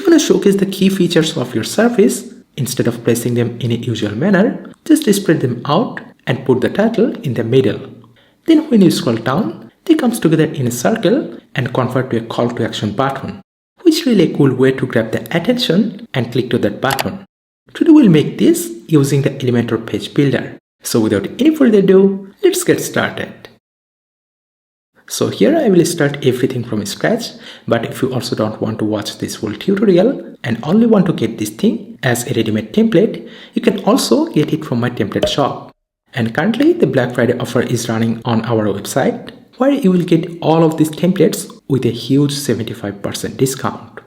you want to showcase the key features of your service, instead of placing them in a usual manner, just spread them out and put the title in the middle. Then when you scroll down, they come together in a circle and convert to a call to action button, which is really a cool way to grab the attention and click to that button. Today we'll make this using the Elementor page builder. So without any further ado, let's get started. So here I will start everything from scratch, but if you also don't want to watch this full tutorial and only want to get this thing as a ready-made template, you can also get it from my template shop. And currently the Black Friday offer is running on our website, where you will get all of these templates with a huge 75% discount.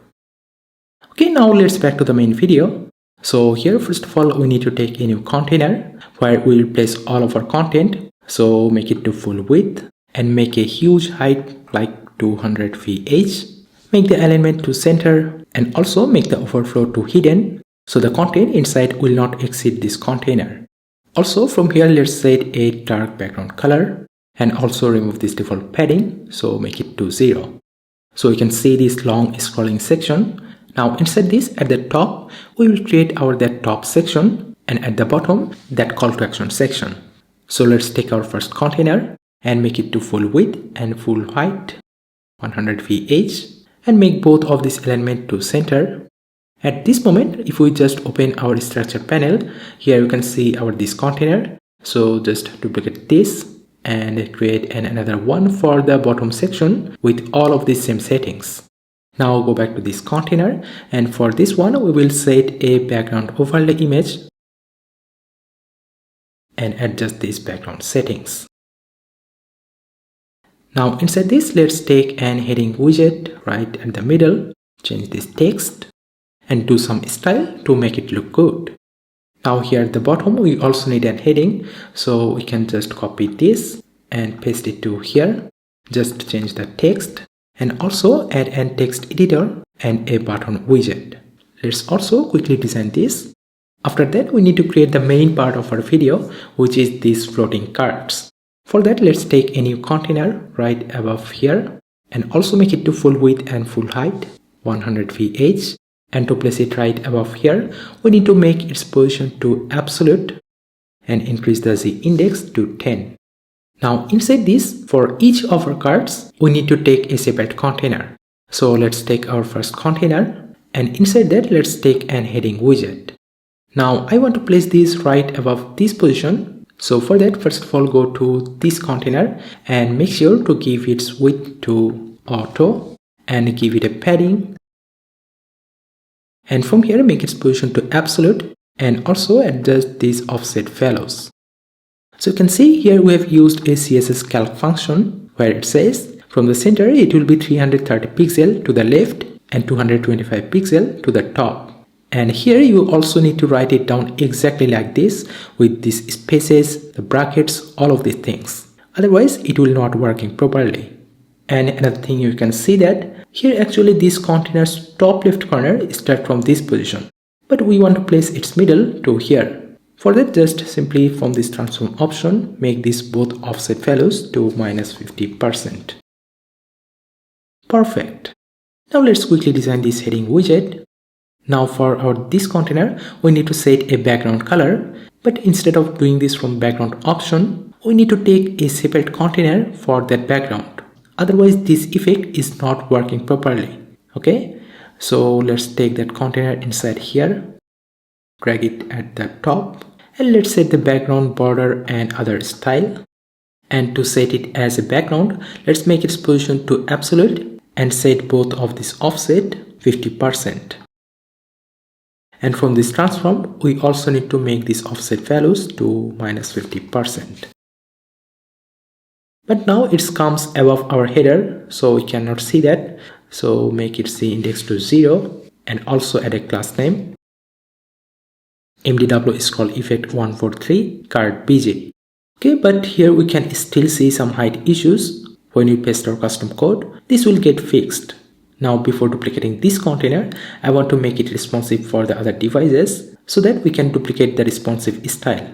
Okay, now let's back to the main video. So here first of all we need to take a new container where we will place all of our content. So make it to full width and make a huge height like 200 VH. Make the alignment to center and also make the overflow to hidden, so the content inside will not exceed this container. Also from here let's set a dark background color and also remove this default padding, so make it to 0. So you can see this long scrolling section. Now inside this, at the top we will create that top section, and at the bottom that call to action section. So let's take our first container and make it to full width and full height 100 VH and make both of this alignment to center. At this moment, if we just open our structure panel, here you can see this container. So just duplicate this and create another one for the bottom section with all of these same settings. Now go back to this container, and for this one we will set a background overlay image and adjust these background settings. Now inside this, let's take an heading widget right at the middle, change this text and do some style to make it look good. Now here at the bottom we also need a heading, so we can just copy this and paste it to here. Just change the text and also add a text editor and a button widget. Let's also quickly design this. After that we need to create the main part of our video, which is these floating cards. For that, let's take a new container right above here and also make it to full width and full height 100 VH, and to place it right above here we need to make its position to absolute and increase the Z index to 10. Now inside this, for each of our cards we need to take a separate container. So let's take our first container and inside that let's take an heading widget. Now I want to place this right above this position. So for that, first of all go to this container and make sure to give its width to auto and give it a padding, and from here make its position to absolute and also adjust these offset values. So you can see here we have used a CSS calc function where it says from the center it will be 330 pixel to the left and 225 pixel to the top. And here you also need to write it down exactly like this with these spaces, the brackets, all of these things. Otherwise it will not working properly. And another thing, you can see that here actually this container's top left corner starts from this position, but we want to place its middle to here. For that, just simply from this transform option make this both offset values to -50%. Perfect. Now let's quickly design this heading widget. Now for this container we need to set a background color, but instead of doing this from background option we need to take a separate container for that background. Otherwise this effect is not working properly. Okay, so let's take that container inside here, drag it at the top, and let's set the background border and other style. And to set it as a background, let's make its position to absolute and set both of this offset 50%. And from this transform, we also need to make these offset values to -50%. But now it comes above our header, so we cannot see that. So make its Z index to 0 and also add a class name. MDW scroll effect 143 card BG. Okay, but here we can still see some height issues. When we paste our custom code, this will get fixed. Now before duplicating this container, I want to make it responsive for the other devices so that we can duplicate the responsive style.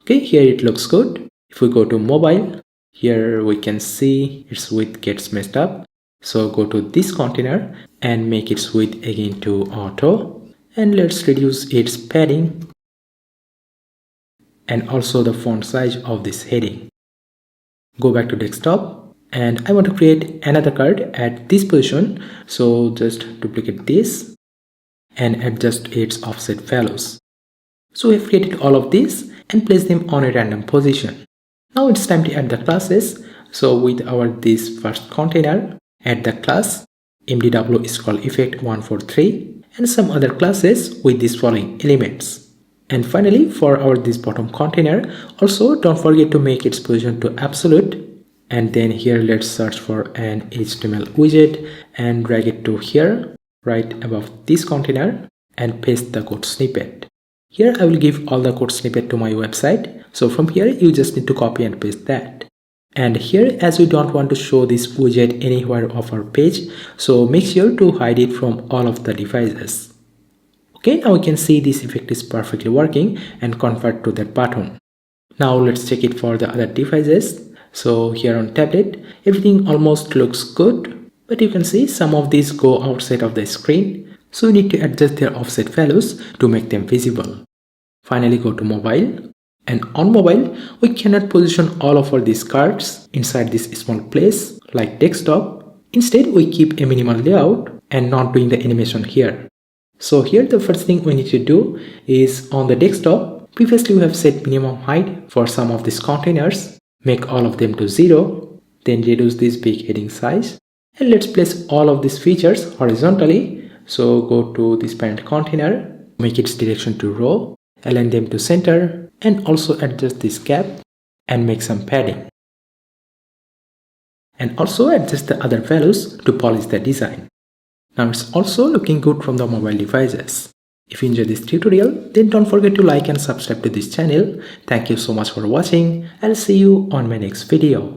Okay, here it looks good. If we go to mobile, here we can see its width gets messed up. So go to this container and make its width again to auto, and let's reduce its padding and also the font size of this heading. Go back to desktop, and I want to create another card at this position, so just duplicate this and adjust its offset values. So we have created all of these and place them on a random position. Now it's time to add the classes. So with our this first container, add the class mdw scroll effect 143 and some other classes with these following elements. And finally, for our this bottom container, also don't forget to make its position to absolute. And then here let's search for an HTML widget and drag it to here, right above this container, and paste the code snippet. Here I will give all the code snippet to my website. So from here you just need to copy and paste that. And here, as we don't want to show this widget anywhere of our page, so make sure to hide it from all of the devices. Okay, now we can see this effect is perfectly working and convert to that button. Now let's check it for the other devices. So here on tablet, everything almost looks good, but you can see some of these go outside of the screen. So we need to adjust their offset values to make them visible. Finally, go to mobile. And on mobile, we cannot position all of these cards inside this small place like desktop. Instead, we keep a minimal layout and not doing the animation here. So here the first thing we need to do is on the desktop, previously we have set minimum height for some of these containers, make all of them to 0, then reduce this big heading size, and let's place all of these features horizontally. So go to this parent container, make its direction to row, align them to center, and also adjust this gap and make some padding. And also adjust the other values to polish the design. Now it's also looking good from the mobile devices. If you enjoyed this tutorial, then don't forget to like and subscribe to this channel. Thank you so much for watching. I'll see you on my next video.